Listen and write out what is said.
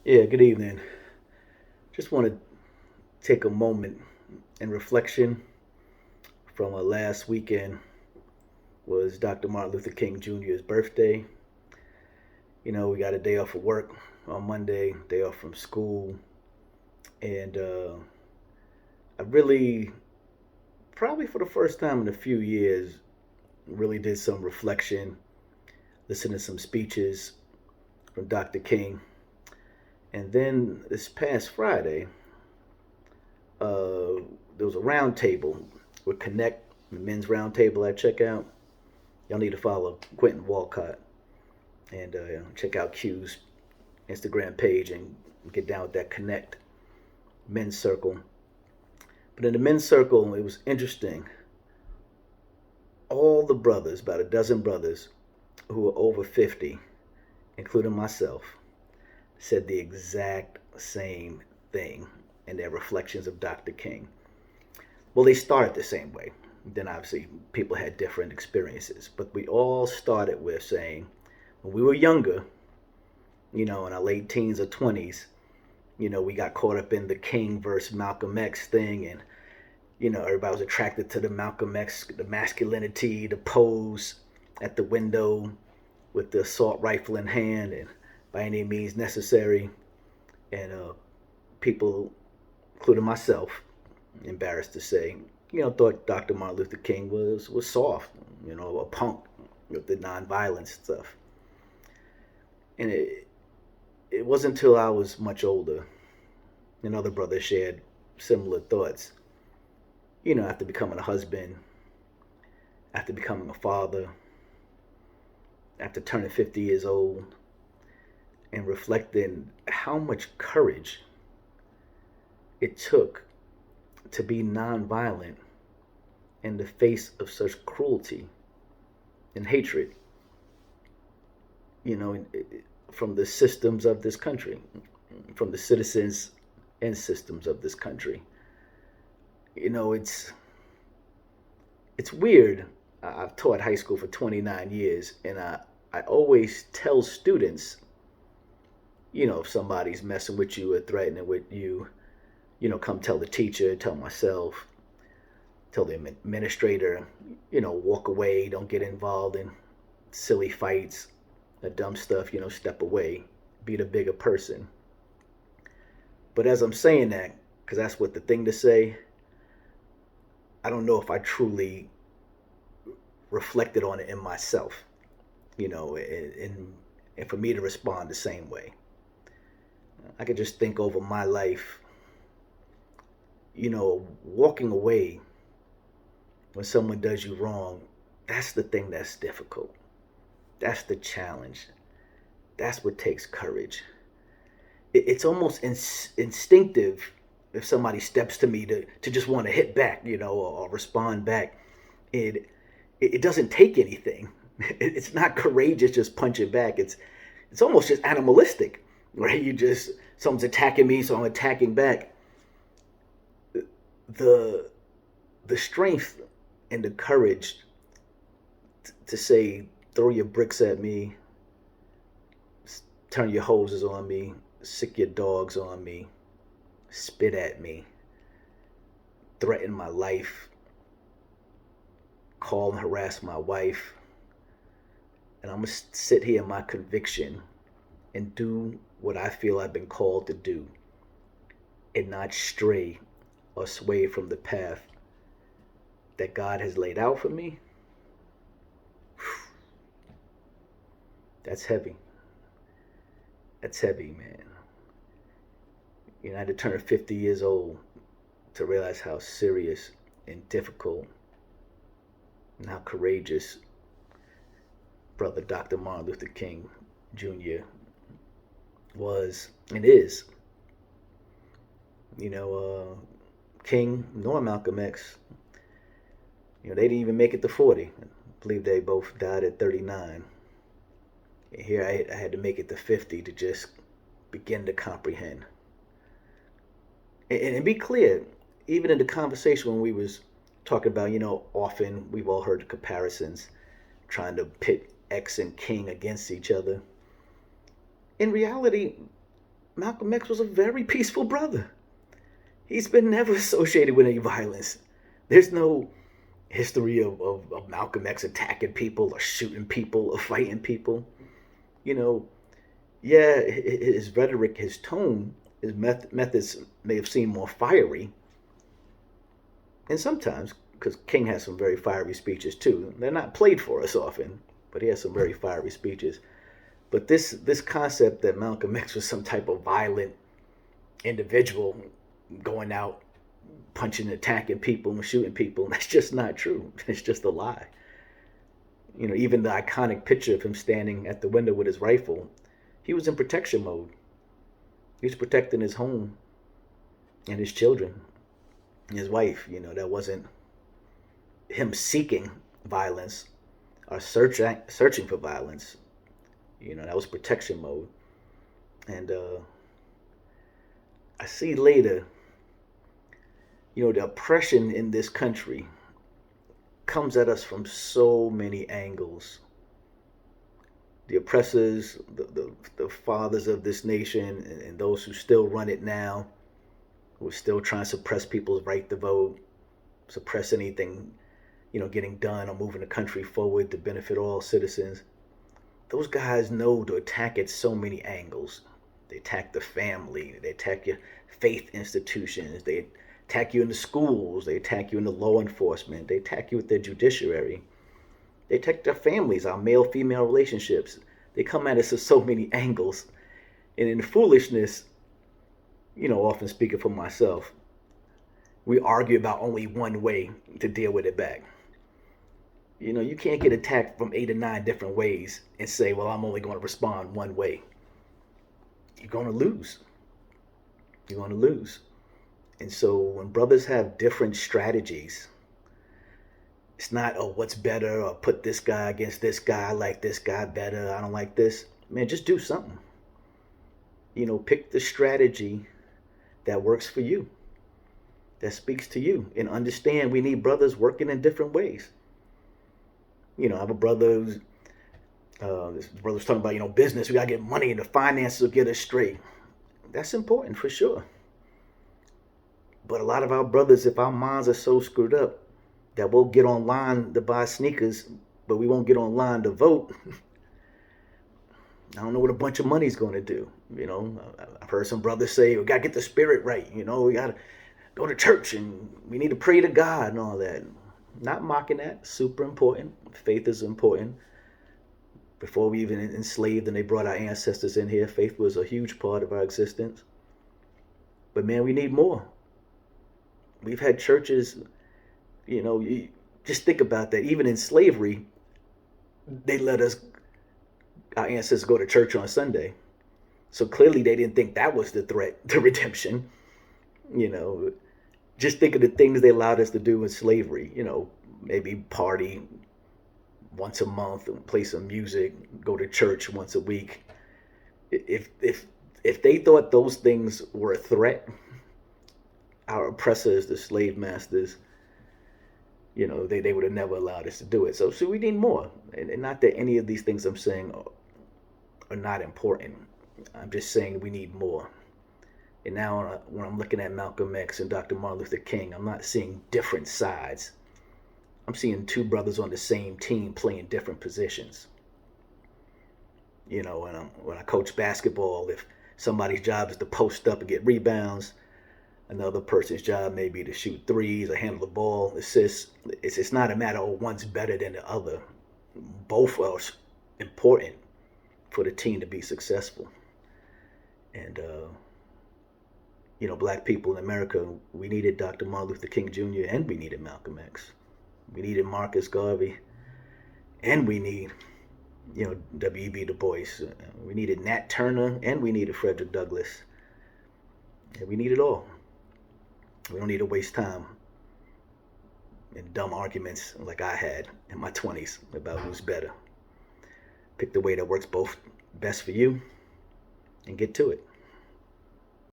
Yeah, good evening. Just want to take a moment in reflection from last weekend was Dr. Martin Luther King Jr.'s birthday. We got a day off of work on Monday, day off from school, and I really, probably for the first time in a few years, really did some reflection, listened to some speeches from Dr. King. And then this past Friday, there was a round table with Connect, the men's round table at checkout. Y'all need to follow Quentin Walcott and check out Q's Instagram page and get down with that Connect men's circle. But in the men's circle, it was interesting. All the brothers, about a dozen brothers who were over 50, including myself, said the exact same thing in their reflections of Dr. King. Well, they started the same way. Then obviously people had different experiences, but we all started with saying when we were younger, in our late teens or 20s, we got caught up in the King versus Malcolm X thing, and everybody was attracted to the Malcolm X, the masculinity, the pose at the window with the assault rifle in hand and by any means necessary. And people, including myself, embarrassed to say, thought Dr. Martin Luther King was soft, a punk with the nonviolence stuff. And it wasn't until I was much older and other brothers shared similar thoughts. After becoming a husband, after becoming a father, after turning 50 years old, and reflecting how much courage it took to be nonviolent in the face of such cruelty and hatred, from the systems of this country, from the citizens and systems of this country. It's weird. I've taught high school for 29 years, and I always tell students, if somebody's messing with you or threatening with you, come tell the teacher, tell myself, tell the administrator, walk away, don't get involved in silly fights, the dumb stuff, step away, be the bigger person. But as I'm saying that, because that's what the thing to say, I don't know if I truly reflected on it in myself, and for me to respond the same way. I could just think over my life, walking away when someone does you wrong, that's the thing that's difficult. That's the challenge. That's what takes courage. It's almost instinctive if somebody steps to me to just want to hit back, or respond back. It doesn't take anything. It's not courageous just punching back. It's almost just animalistic, right? Someone's attacking me, so I'm attacking back. The strength and the courage to say, throw your bricks at me, turn your hoses on me, sick your dogs on me, spit at me, threaten my life, call and harass my wife. And I'm going to sit here in my conviction and do what I feel I've been called to do and not stray or sway from the path that God has laid out for me. That's heavy. That's heavy, man. I had to turn 50 years old to realize how serious and difficult and how courageous brother Dr. Martin Luther King Jr. was and is. King nor Malcolm X, they didn't even make it to 40. I believe they both died at 39. And here I had to make it to 50 to just begin to comprehend. And be clear, even in the conversation when we was talking about, often we've all heard the comparisons, trying to pit X and King against each other. In reality, Malcolm X was a very peaceful brother. He's been never associated with any violence. There's no history of Malcolm X attacking people or shooting people or fighting people. You know, yeah, his rhetoric, his tone, his methods may have seemed more fiery. And sometimes, because King has some very fiery speeches too. They're not played for us often, but he has some very fiery speeches. But this concept that Malcolm X was some type of violent individual going out punching, attacking people, and shooting people, that's just not true. It's just a lie. You know, even the iconic picture of him standing at the window with his rifle, he was in protection mode. He was protecting his home and his children, and his wife. You know, that wasn't him seeking violence or searching for violence. You know, that was protection mode. And I see later, you know, the oppression in this country comes at us from so many angles. The oppressors, the fathers of this nation, and those who still run it now, who are still trying to suppress people's right to vote, suppress anything, you know, getting done or moving the country forward to benefit all citizens. Those guys know to attack at so many angles. They attack the family, they attack your faith institutions, they attack you in the schools, they attack you in the law enforcement, they attack you with the judiciary, they attack their families, our male-female relationships. They come at us at so many angles. And in foolishness, you know, often speaking for myself, we argue about only one way to deal with it back. You know, you can't get attacked from 8 or 9 different ways and say, well, I'm only going to respond one way. You're going to lose. You're going to lose. And so when brothers have different strategies, it's not, oh, what's better, or put this guy against this guy, I like this guy better, I don't like this. Man, just do something. You know, pick the strategy that works for you, that speaks to you. And understand we need brothers working in different ways. You know, I have a brother who's, this brother's talking about, you know, business. We got to get money and the finances will get us straight. That's important for sure. But a lot of our brothers, if our minds are so screwed up that we'll get online to buy sneakers, but we won't get online to vote, I don't know what a bunch of money's going to do. You know, I've heard some brothers say, we got to get the spirit right. You know, we got to go to church and we need to pray to God and all that. Not mocking that. Super important. Faith is important. Before we even enslaved and they brought our ancestors in here, faith was a huge part of our existence. But man, we need more. We've had churches, you know, you just think about that. Even in slavery, they let us, our ancestors, go to church on Sunday. So clearly they didn't think that was the threat to redemption. You know, just think of the things they allowed us to do in slavery. You know, maybe party once a month, play some music, go to church once a week. If they thought those things were a threat, our oppressors, the slave masters, you know, they would have never allowed us to do it. So we need more. And not that any of these things I'm saying are not important. I'm just saying we need more. And now when I'm looking at Malcolm X and Dr. Martin Luther King, I'm not seeing different sides. I'm seeing two brothers on the same team playing different positions. You know, when I coach basketball, if somebody's job is to post up and get rebounds, another person's job may be to shoot threes or handle the ball, assist. It's not a matter of one's better than the other. Both are important for the team to be successful. And, you know, black people in America, we needed Dr. Martin Luther King Jr. and we needed Malcolm X. We needed Marcus Garvey, and we need, you know, W.E.B. Du Bois. We needed Nat Turner, and we needed Frederick Douglass. And we need it all. We don't need to waste time in dumb arguments like I had in my 20s about who's better. Pick the way that works both best for you and get to it.